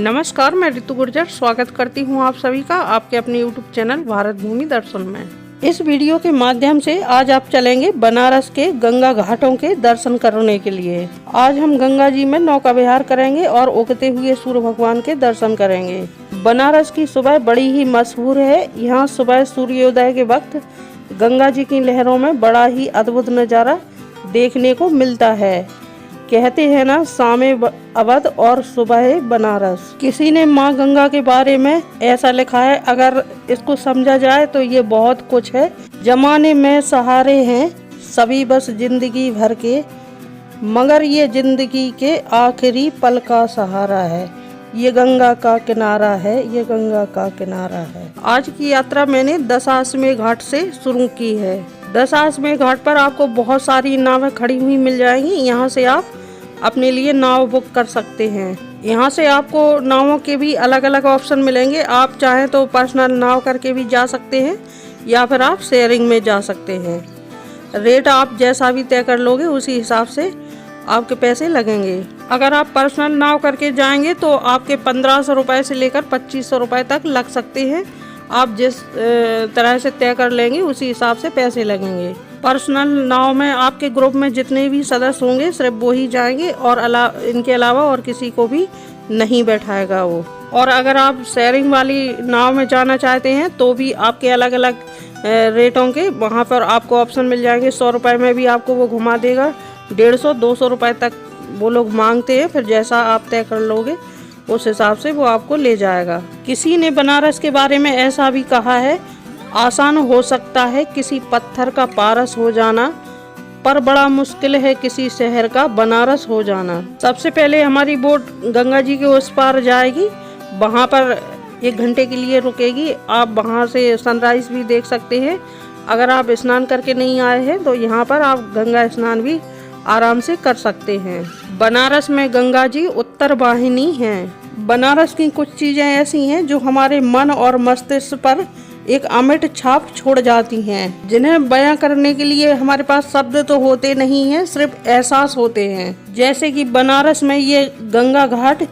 नमस्कार, मैं ऋतु गुर्जर स्वागत करती हूँ आप सभी का आपके अपने YouTube चैनल भारत भूमि दर्शन में। इस वीडियो के माध्यम से आज आप चलेंगे बनारस के गंगा घाटों के दर्शन करने के लिए। आज हम गंगा जी में नौका विहार करेंगे और उगते हुए सूर्य भगवान के दर्शन करेंगे। बनारस की सुबह बड़ी ही मशहूर है। यहाँ सुबह सूर्योदय के वक्त गंगा जी की लहरों में बड़ा ही अद्भुत नज़ारा देखने को मिलता है। कहते हैं ना, शामे अवध और सुबह बनारस। किसी ने माँ गंगा के बारे में ऐसा लिखा है, अगर इसको समझा जाए तो ये बहुत कुछ है। जमाने में सहारे हैं सभी बस जिंदगी भर के, मगर ये जिंदगी के आखिरी पल का सहारा है। ये गंगा का किनारा है, ये गंगा का किनारा है। आज की यात्रा मैंने दशाश्वमेध घाट से शुरू की है। दशाश्वमेध घाट पर आपको बहुत सारी नावें खड़ी हुई मिल जाएंगी। यहाँ से आप अपने लिए नाव बुक कर सकते हैं। यहाँ से आपको नावों के भी अलग अलग ऑप्शन मिलेंगे। आप चाहें तो पर्सनल नाव करके भी जा सकते हैं या फिर आप शेयरिंग में जा सकते हैं। रेट आप जैसा भी तय कर लोगे उसी हिसाब से आपके पैसे लगेंगे। अगर आप पर्सनल नाव करके जाएंगे तो आपके 1500 रुपये से लेकर 2500 रुपये तक लग सकते हैं। आप जिस तरह से तय कर लेंगे उसी हिसाब से पैसे लगेंगे। पर्सनल नाव में आपके ग्रुप में जितने भी सदस्य होंगे सिर्फ वो ही जाएंगे और इनके अलावा और किसी को भी नहीं बैठाएगा वो। और अगर आप शेयरिंग वाली नाव में जाना चाहते हैं तो भी आपके अलग अलग रेटों के वहाँ पर आपको ऑप्शन मिल जाएंगे। 100 रुपये में भी आपको वो घुमा देगा, 150-200 रुपये तक वो लोग मांगते हैं। फिर जैसा आप तय कर लोगे उस हिसाब से वो आपको ले जाएगा। किसी ने बनारस के बारे में ऐसा भी कहा है, आसान हो सकता है किसी पत्थर का पारस हो जाना, पर बड़ा मुश्किल है किसी शहर का बनारस हो जाना। सबसे पहले हमारी बोट गंगा जी के उस पार जाएगी, वहाँ पर 1 घंटे के लिए रुकेगी। आप वहाँ से सनराइज भी देख सकते हैं। अगर आप स्नान करके नहीं आए हैं तो यहाँ पर आप गंगा स्नान भी आराम से कर सकते हैं। बनारस में गंगा जी उत्तर वाहिनी हैं। बनारस की कुछ चीज़ें ऐसी हैं जो हमारे मन और मस्तिष्क पर एक अमिट छाप छोड़ जाती हैं, जिन्हें बयां करने के लिए हमारे पास शब्द तो होते नहीं हैं, सिर्फ एहसास होते हैं। जैसे कि बनारस में ये गंगा घाट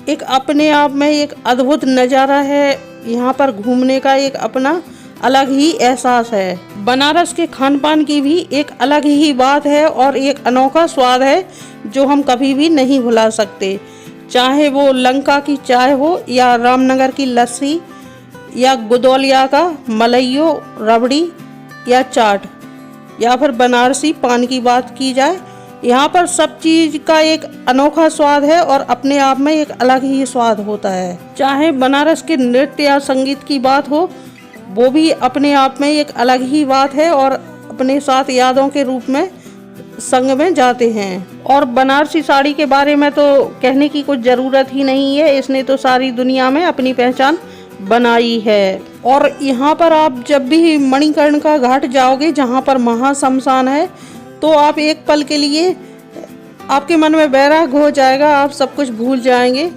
एक अपने आप में एक अद्भुत नज़ारा है। यहाँ पर घूमने का एक अपना अलग ही एहसास है। बनारस के खान पान की भी एक अलग ही बात है और एक अनोखा स्वाद है जो हम कभी भी नहीं भुला सकते। चाहे वो लंका की चाय हो या रामनगर की लस्सी या गुदौलिया का मलइयो रबड़ी या चाट या फिर बनारसी पान की बात की जाए, यहाँ पर सब चीज़ का एक अनोखा स्वाद है और अपने आप में एक अलग ही स्वाद होता है। चाहे बनारस के नृत्य या संगीत की बात हो, वो भी अपने आप में एक अलग ही बात है और अपने साथ यादों के रूप में संग में जाते हैं। और बनारसी साड़ी के बारे में तो कहने की कुछ ज़रूरत ही नहीं है, इसने तो सारी दुनिया में अपनी पहचान बनाई है। और यहाँ पर आप जब भी मणिकर्ण घाट जाओगे, जहाँ पर महाश्मशान है, तो आप एक पल के लिए आपके मन में वैराग हो जाएगा, आप सब कुछ भूल जाएंगे।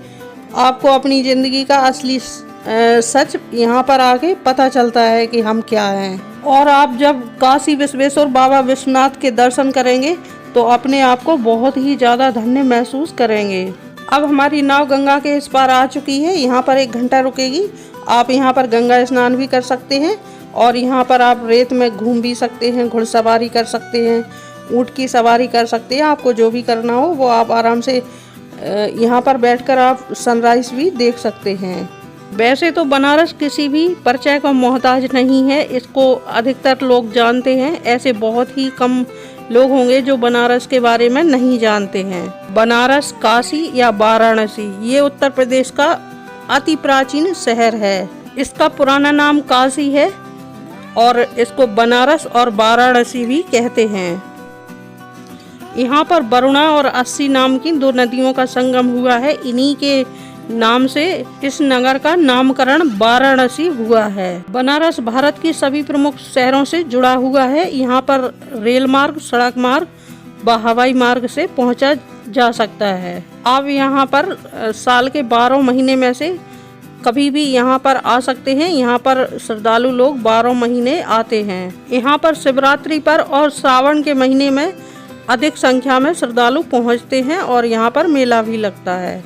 आपको अपनी ज़िंदगी का असली सच यहाँ पर आके पता चलता है कि हम क्या हैं। और आप जब काशी विश्वेश्वर बाबा विश्वनाथ के दर्शन करेंगे तो अपने आप को बहुत ही ज़्यादा धन्य महसूस करेंगे। अब हमारी नाव गंगा के इस पार आ चुकी है। यहाँ पर 1 घंटा रुकेगी। आप यहाँ पर गंगा स्नान भी कर सकते हैं और यहाँ पर आप रेत में घूम भी सकते हैं, घुड़सवारी कर सकते हैं, ऊँट की सवारी कर सकते हैं। आपको जो भी करना हो वो आप आराम से यहाँ पर बैठकर आप सनराइज भी देख सकते हैं। वैसे तो बनारस किसी भी परिचय का मोहताज नहीं है, इसको अधिकतर लोग जानते हैं। ऐसे बहुत ही कम लोग होंगे जो बनारस के बारे में नहीं जानते हैं। बनारस, काशी या वाराणसी, ये उत्तर प्रदेश का अति प्राचीन शहर है। इसका पुराना नाम काशी है और इसको बनारस और वाराणसी भी कहते हैं। यहाँ पर वरुणा और अस्सी नाम की 2 नदियों का संगम हुआ है। इन्हीं के नाम से इस नगर का नामकरण वाराणसी हुआ है। बनारस भारत की सभी प्रमुख शहरों से जुड़ा हुआ है। यहाँ पर रेल मार्ग, सड़क मार्ग व हवाई मार्ग से पहुँचा जा सकता है। आप यहाँ पर साल के 12 महीने में से कभी भी यहाँ पर आ सकते हैं। यहाँ पर श्रद्धालु लोग 12 महीने आते हैं। यहाँ पर शिवरात्रि पर और सावन के महीने में अधिक संख्या में श्रद्धालु पहुँचते हैं और यहाँ पर मेला भी लगता है।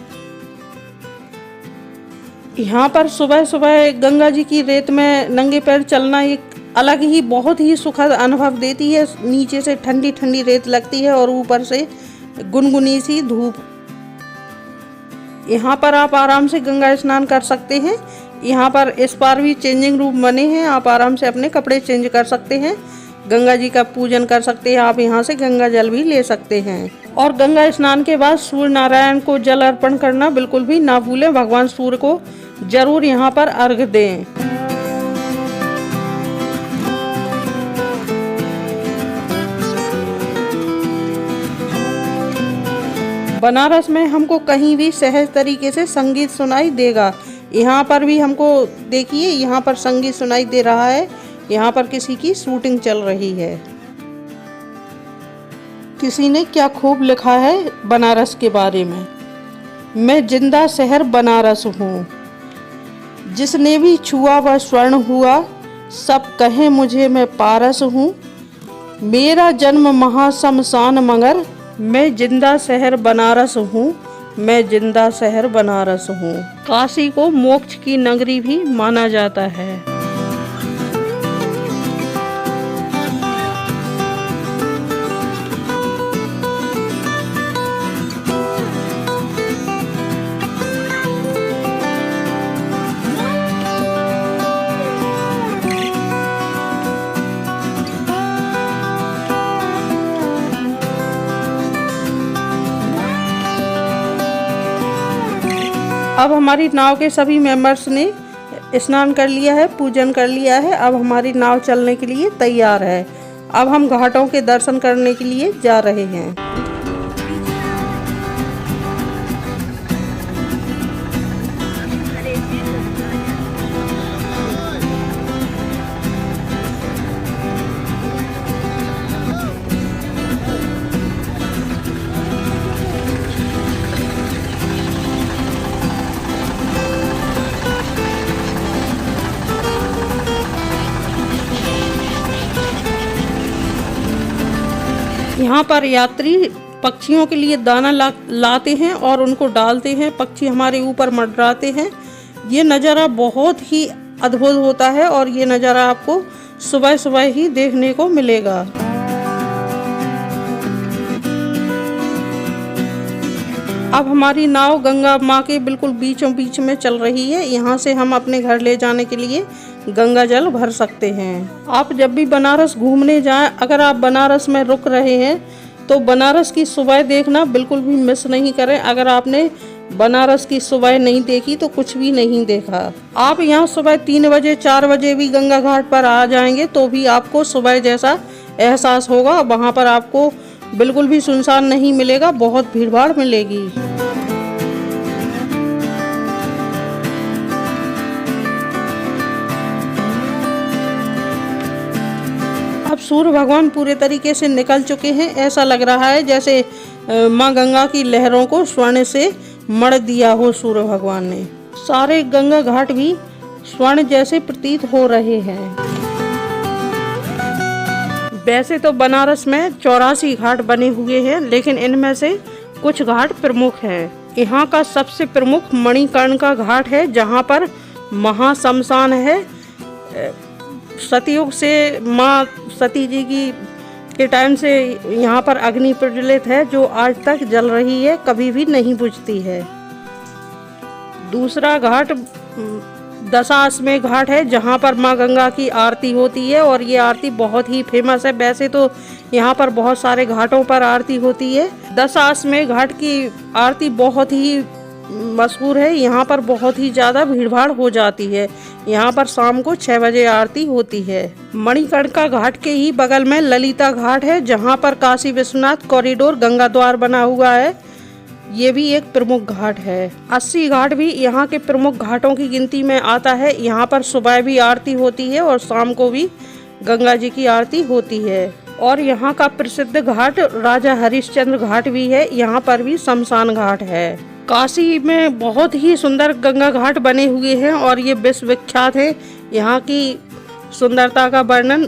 यहाँ पर सुबह सुबह गंगा जी की रेत में नंगे पैर चलना एक अलग ही बहुत ही सुखद अनुभव देती है। नीचे से ठंडी ठंडी रेत लगती है और ऊपर से गुनगुनी सी धूप। यहाँ पर आप आराम से गंगा स्नान कर सकते हैं। यहाँ पर इस पार भी चेंजिंग रूम बने हैं, आप आराम से अपने कपड़े चेंज कर सकते हैं, गंगा जी का पूजन कर सकते हैं। आप यहाँ से गंगा जल भी ले सकते हैं। और गंगा स्नान के बाद सूर्य नारायण को जल अर्पण करना बिल्कुल भी ना भूलें। भगवान सूर्य को जरूर यहाँ पर अर्घ्य दें। बनारस में हमको कहीं भी सहज तरीके से संगीत सुनाई देगा। यहाँ पर भी हमको देखिए, यहाँ पर संगीत सुनाई दे रहा है। यहाँ पर किसी की शूटिंग चल रही है। किसी ने क्या खूब लिखा है बनारस के बारे में। मैं जिंदा शहर बनारस हूँ, जिसने भी छुआ वह स्वर्ण हुआ, सब कहे मुझे मैं पारस हूँ। मेरा जन्म महाशमशान मगर, मैं जिंदा शहर बनारस हूँ, मैं जिंदा शहर बनारस हूँ। काशी को मोक्ष की नगरी भी माना जाता है। अब हमारी नाव के सभी मेंबर्स ने स्नान कर लिया है, पूजन कर लिया है। अब हमारी नाव चलने के लिए तैयार है। अब हम घाटों के दर्शन करने के लिए जा रहे हैं। यहाँ पर यात्री पक्षियों के लिए दाना लाते हैं और उनको डालते हैं। पक्षी हमारे ऊपर मंडराते हैं। ये नज़ारा बहुत ही अद्भुत होता है और ये नज़ारा आपको सुबह सुबह ही देखने को मिलेगा। अब हमारी नाव गंगा माँ के बिल्कुल बीचों बीच में चल रही है। यहाँ से हम अपने घर ले जाने के लिए गंगा जल भर सकते हैं। आप जब भी बनारस घूमने जाएं, अगर आप बनारस में रुक रहे हैं तो बनारस की सुबह देखना बिल्कुल भी मिस नहीं करें। अगर आपने बनारस की सुबह नहीं देखी तो कुछ भी नहीं देखा। आप यहाँ सुबह 3 बजे 4 बजे भी गंगा घाट पर आ जाएंगे तो भी आपको सुबह जैसा एहसास होगा। वहाँ पर आपको बिल्कुल भी सुनसान नहीं मिलेगा, बहुत भीड़ भाड़ मिलेगी। अब सूर्य भगवान पूरे तरीके से निकल चुके हैं। ऐसा लग रहा है जैसे माँ गंगा की लहरों को स्वर्ण से मढ़ दिया हो सूर्य भगवान ने। सारे गंगा घाट भी स्वर्ण जैसे प्रतीत हो रहे हैं। वैसे तो बनारस में 84 घाट बने हुए हैं, लेकिन इनमें से कुछ घाट प्रमुख हैं। यहाँ का सबसे प्रमुख मणिकर्णिका घाट है, जहाँ पर महाशमशान है। सतयुग से माँ सती जी के टाइम से यहाँ पर अग्नि प्रज्वलित है, जो आज तक जल रही है, कभी भी नहीं बुझती है। दूसरा घाट दशाश्वमेध घाट है, जहाँ पर माँ गंगा की आरती होती है और ये आरती बहुत ही फेमस है। वैसे तो यहाँ पर बहुत सारे घाटों पर आरती होती है। दशाश्वमेध घाट की आरती बहुत ही मशहूर है। यहाँ पर बहुत ही ज़्यादा भीड़भाड़ हो जाती है। यहाँ पर शाम को 6 बजे आरती होती है। मणिकर्णिका घाट के ही बगल में ललिता घाट है, जहाँ पर काशी विश्वनाथ कॉरिडोर गंगा द्वार बना हुआ है। ये भी एक प्रमुख घाट है। 80 घाट भी यहाँ के प्रमुख घाटों की गिनती में आता है। यहाँ पर सुबह भी आरती होती है और शाम को भी गंगा जी की आरती होती है। और यहाँ का प्रसिद्ध घाट राजा हरिश्चंद्र घाट भी है। यहाँ पर भी शमशान घाट है। काशी में बहुत ही सुंदर गंगा घाट बने हुए हैं और ये विश्व विख्यात है। यहाँ की सुंदरता का वर्णन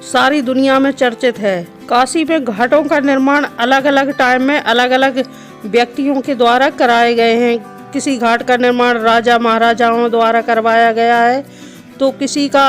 सारी दुनिया में चर्चित है। काशी में घाटों का निर्माण अलग अलग टाइम में अलग अलग व्यक्तियों के द्वारा कराए गए हैं। किसी घाट का निर्माण राजा महाराजाओं द्वारा करवाया गया है, तो किसी का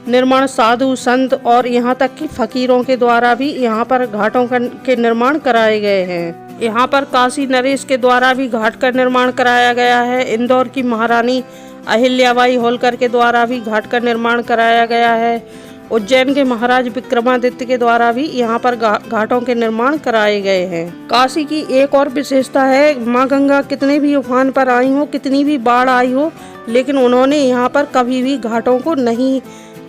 निर्माण साधु संत और यहाँ तक कि फकीरों के द्वारा भी यहाँ पर घाटों के निर्माण कराए गए हैं। यहाँ पर काशी नरेश के द्वारा भी घाट का निर्माण कराया गया है। इंदौर की महारानी अहिल्याबाई होलकर के द्वारा भी घाट का निर्माण कराया गया है। उज्जैन के महाराज विक्रमादित्य के द्वारा भी यहाँ पर घाटों के निर्माण कराए गए हैं। काशी की एक और विशेषता है, माँ गंगा कितने भी उफान पर आई हो, कितनी भी बाढ़ आई हो, लेकिन उन्होंने यहाँ पर कभी भी घाटों को नहीं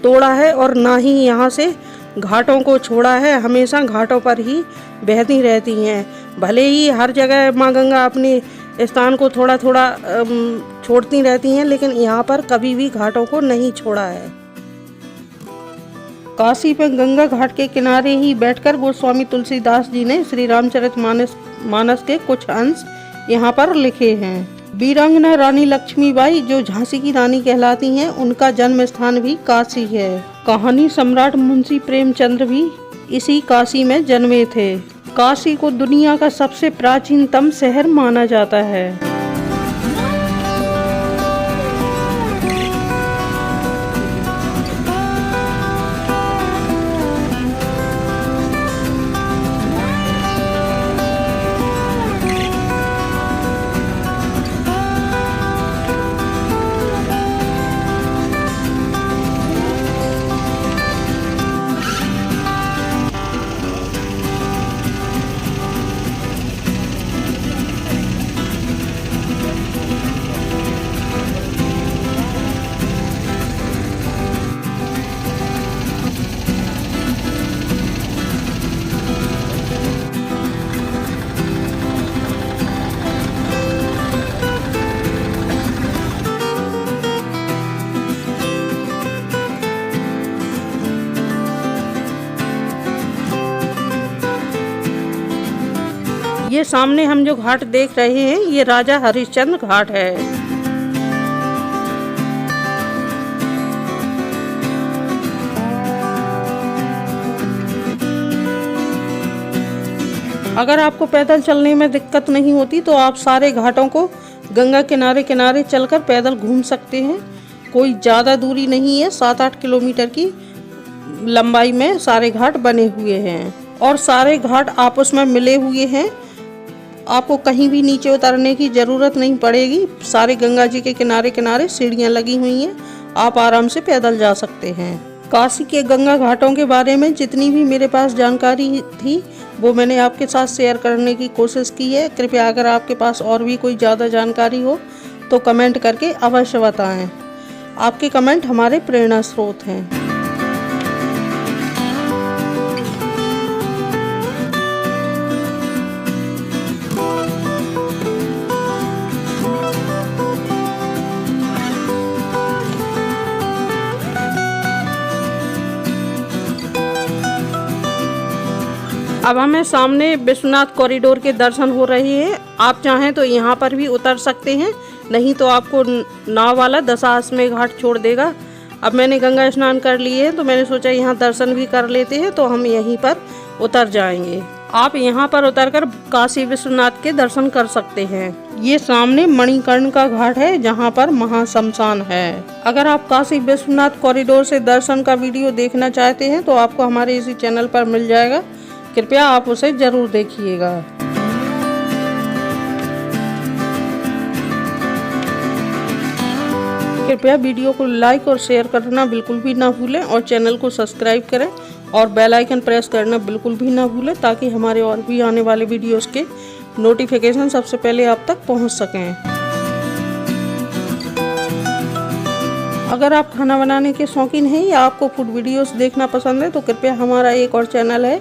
तोड़ा है और ना ही यहाँ से घाटों को छोड़ा है। हमेशा घाटों पर ही बहती रहती हैं। भले ही हर जगह माँ गंगा अपने स्थान को थोड़ा थोड़ा छोड़ती रहती हैं, लेकिन यहाँ पर कभी भी घाटों को नहीं छोड़ा है। काशी में गंगा घाट के किनारे ही बैठकर गोस्वामी तुलसीदास जी ने श्री रामचरितमानस के कुछ अंश यहाँ पर लिखे हैं। वीरांगना रानी लक्ष्मीबाई जो झांसी की रानी कहलाती हैं, उनका जन्म स्थान भी काशी है। कहानी सम्राट मुंशी प्रेमचंद्र भी इसी काशी में जन्मे थे। काशी को दुनिया का सबसे प्राचीनतम शहर माना जाता है। ये सामने हम जो घाट देख रहे हैं, ये राजा हरिश्चंद्र घाट है। अगर आपको पैदल चलने में दिक्कत नहीं होती तो आप सारे घाटों को गंगा किनारे किनारे चलकर पैदल घूम सकते हैं। कोई ज़्यादा दूरी नहीं है, 7-8 किलोमीटर की लंबाई में सारे घाट बने हुए हैं और सारे घाट आपस में मिले हुए हैं। आपको कहीं भी नीचे उतरने की ज़रूरत नहीं पड़ेगी। सारे गंगा जी के किनारे किनारे सीढ़ियाँ लगी हुई हैं, आप आराम से पैदल जा सकते हैं। काशी के गंगा घाटों के बारे में जितनी भी मेरे पास जानकारी थी वो मैंने आपके साथ शेयर करने की कोशिश की है। कृपया अगर आपके पास और भी कोई ज़्यादा जानकारी हो तो कमेंट करके अवश्य बताएं। आपके कमेंट हमारे प्रेरणा स्रोत हैं। अब हमें सामने विश्वनाथ कॉरिडोर के दर्शन हो रहे हैं। आप चाहें तो यहाँ पर भी उतर सकते हैं, नहीं तो आपको नाव वाला दशाश्वमेध घाट छोड़ देगा। अब मैंने गंगा स्नान कर लिए है तो मैंने सोचा यहाँ दर्शन भी कर लेते हैं, तो हम यहीं पर उतर जाएंगे। आप यहाँ पर उतरकर काशी विश्वनाथ के दर्शन कर सकते हैं। ये सामने मणिकर्ण का घाट है जहाँ पर महाश्मशान है। अगर आप काशी विश्वनाथ कॉरिडोर से दर्शन का वीडियो देखना चाहते हैं तो आपको हमारे इसी चैनल पर मिल जाएगा। कृपया आप उसे जरूर देखिएगा। कृपया वीडियो को लाइक और शेयर करना बिल्कुल भी ना भूलें और चैनल को सब्सक्राइब करें और बेल आइकन प्रेस करना बिल्कुल भी ना भूलें, ताकि हमारे और भी आने वाले वीडियोस के नोटिफिकेशन सबसे पहले आप तक पहुंच सकें। अगर आप खाना बनाने के शौकीन हैं या आपको फूड वीडियोस देखना पसंद है तो कृपया हमारा एक और चैनल है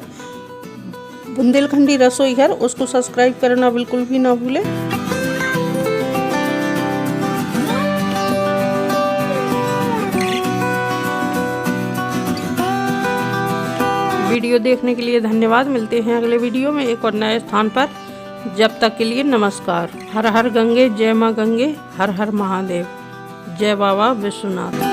बुंदेलखंडी रसोई घर, उसको सब्सक्राइब करना बिल्कुल भी ना भूलें। वीडियो देखने के लिए धन्यवाद। मिलते हैं अगले वीडियो में एक और नए स्थान पर। जब तक के लिए नमस्कार। हर हर गंगे, जय माँ गंगे, हर हर महादेव, जय बाबा विश्वनाथ।